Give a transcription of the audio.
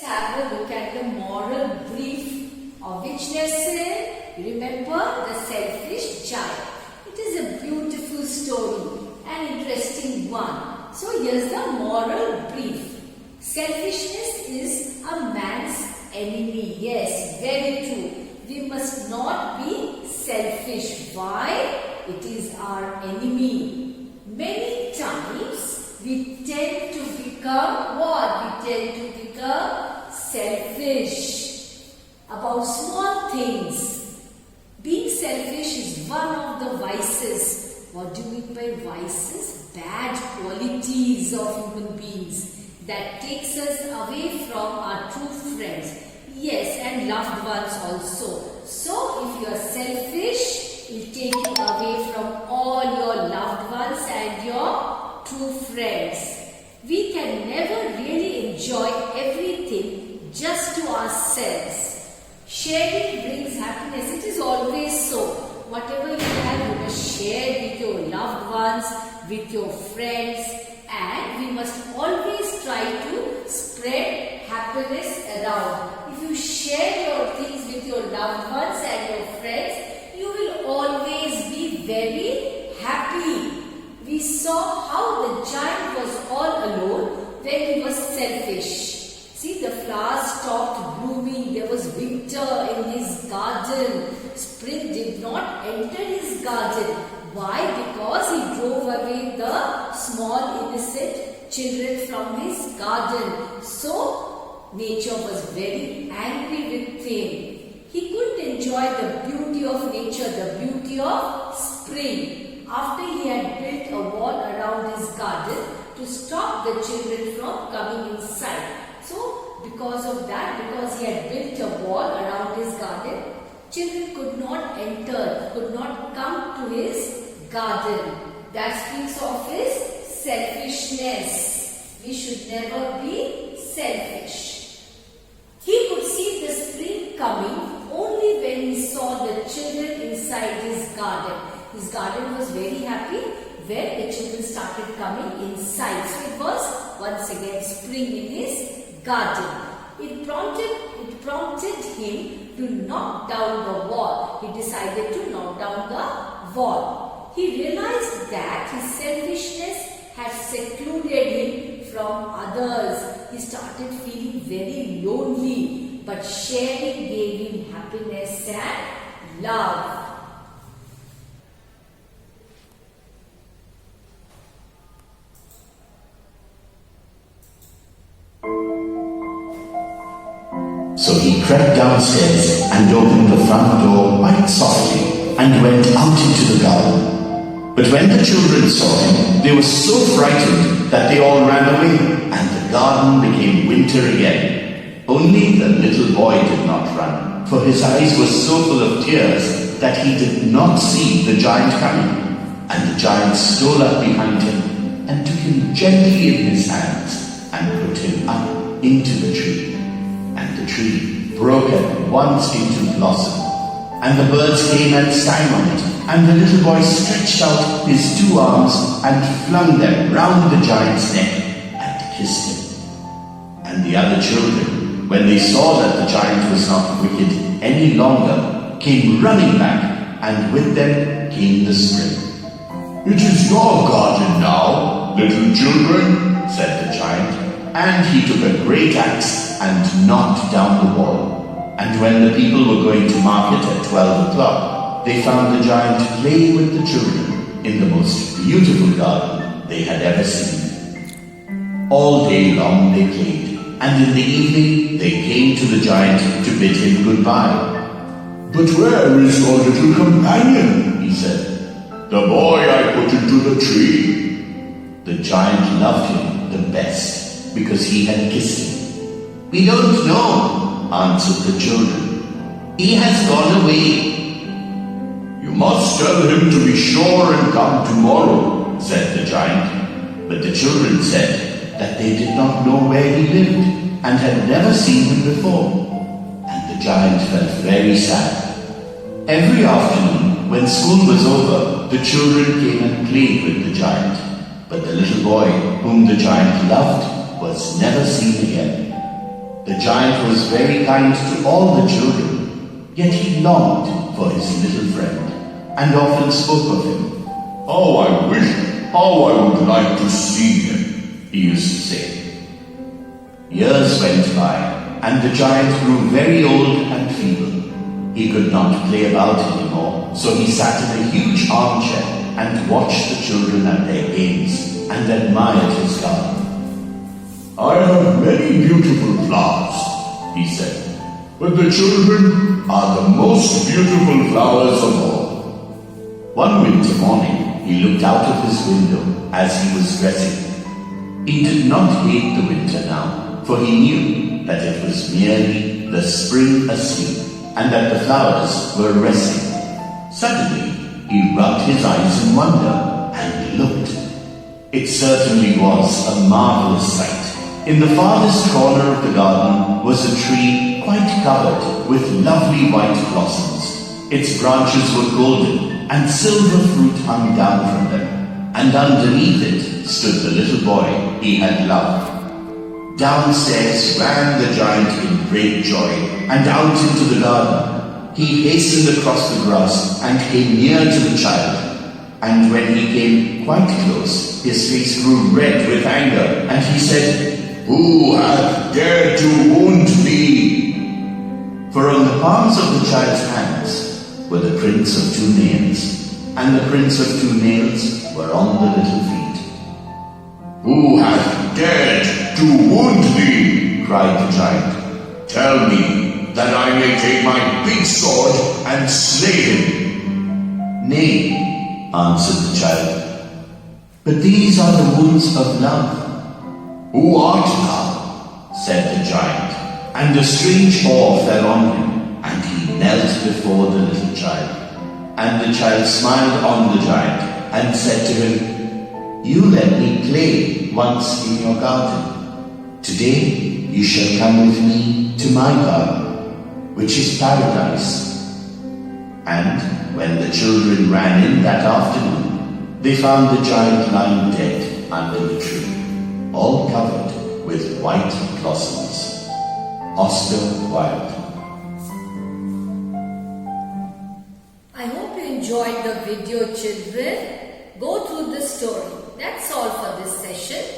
Let's have a look at the moral brief of which lesson? Remember the selfish giant. It is a beautiful story, an interesting one. So here's the moral brief. Selfishness is a man's enemy. Yes, very true. We must not be selfish. Why? It is our enemy. Many times we tend to become what? We tend to become selfish about small things. Being selfish is one of the vices. What do you mean by vices? Bad qualities of human beings that takes us away from our true friends. Yes, and loved ones also. So, if you are selfish, it will take you away from all your loved ones and your true friends. We can never really enjoy everything just to ourselves. Sharing brings happiness. It is always so. Whatever you have, you must share with your loved ones, with your friends, and we must always try to spread happiness around. If you share your things with your loved ones and your friends, you will always be very happy. We saw how the giant was all alone when he was selfish. See, the flowers stopped blooming. There was winter in his garden. Spring did not enter his garden. Why? Because he drove away the small innocent children from his garden. So, nature was very angry with him. He couldn't enjoy the beauty of nature, the beauty of spring. After he had built a wall around his garden to stop the children from coming inside. So, because of that, because he had built a wall around his garden, children could not enter, could not come to his garden. That speaks of his selfishness. We should never be selfish. He could see the spring coming only when he saw the children inside his garden. His garden was very happy when the children started coming inside. So it was once again spring in his garden. It prompted him to knock down the wall. He decided to knock down the wall. He realized that his selfishness had secluded him from others. He started feeling very lonely, but sharing gave him happiness and love. So he crept downstairs and opened the front door quite softly and went out into the garden. But when the children saw him, they were so frightened that they all ran away, and the garden became winter again. Only the little boy did not run, for his eyes were so full of tears that he did not see the giant coming. And the giant stole up behind him and took him gently in his hands and put him up into the tree. And the tree broke at once into blossom, and the birds came and sang on it, and the little boy stretched out his two arms and flung them round the giant's neck and kissed him. And the other children, when they saw that the giant was not wicked any longer, came running back, and with them came the spring. "It is your garden now, little children," said the giant, and he took a great axe and knocked down the wall. And when the people were going to market at 12 o'clock, they found the giant playing with the children in the most beautiful garden they had ever seen. All day long they played, and in the evening they came to the giant to bid him goodbye. "But where is your little companion?" he said. "The boy I put into the tree." The giant loved him the best because he had kissed him. "We don't know," answered the children. "He has gone away." "You must tell him to be sure and come tomorrow," said the giant. But the children said that they did not know where he lived and had never seen him before. And the giant felt very sad. Every afternoon, when school was over, the children came and played with the giant. But the little boy whom the giant loved was never seen again. The giant was very kind to all the children, yet he longed for his little friend and often spoke of him. How I would like to see him, He used to say. Years went by, and the giant grew very old and feeble. He could not play about anymore, so he sat in a huge armchair and watched the children at their games and admired his garden. I have many beautiful flowers, He said, but the children are the most beautiful flowers of all. One winter morning, he looked out of his window as he was dressing. He did not hate the winter now, for he knew that it was merely the spring asleep and that the flowers were resting. Suddenly, he rubbed his eyes in wonder and looked. It certainly was a marvelous sight. In the farthest corner of the garden was a tree quite covered with lovely white blossoms. Its branches were golden and silver fruit hung down from them, and underneath it stood the little boy he had loved. Downstairs ran the giant in great joy and out into the garden. He hastened across the grass and came near to the child. And when he came quite close, his face grew red with anger, and he said, Who hath dared to wound me? For on the palms of the child's hands were the prints of 2 nails, and the prints of 2 nails were on the little feet. Who hath dared to wound me? Cried the giant. Tell me, that I may take my big sword and slay him. Nay, answered the child, but these are the wounds of love. Who art thou? Said the giant, and a strange awe fell on him, and he knelt before the little child. And the child smiled on the giant, and said to him, You let me play once in your garden. Today you shall come with me to my garden, which is paradise. And when the children ran in that afternoon, they found the giant lying dead under the tree, all covered with white blossoms. Oscar Wilde. I hope you enjoyed the video, children. Go through the story. That's all for this session.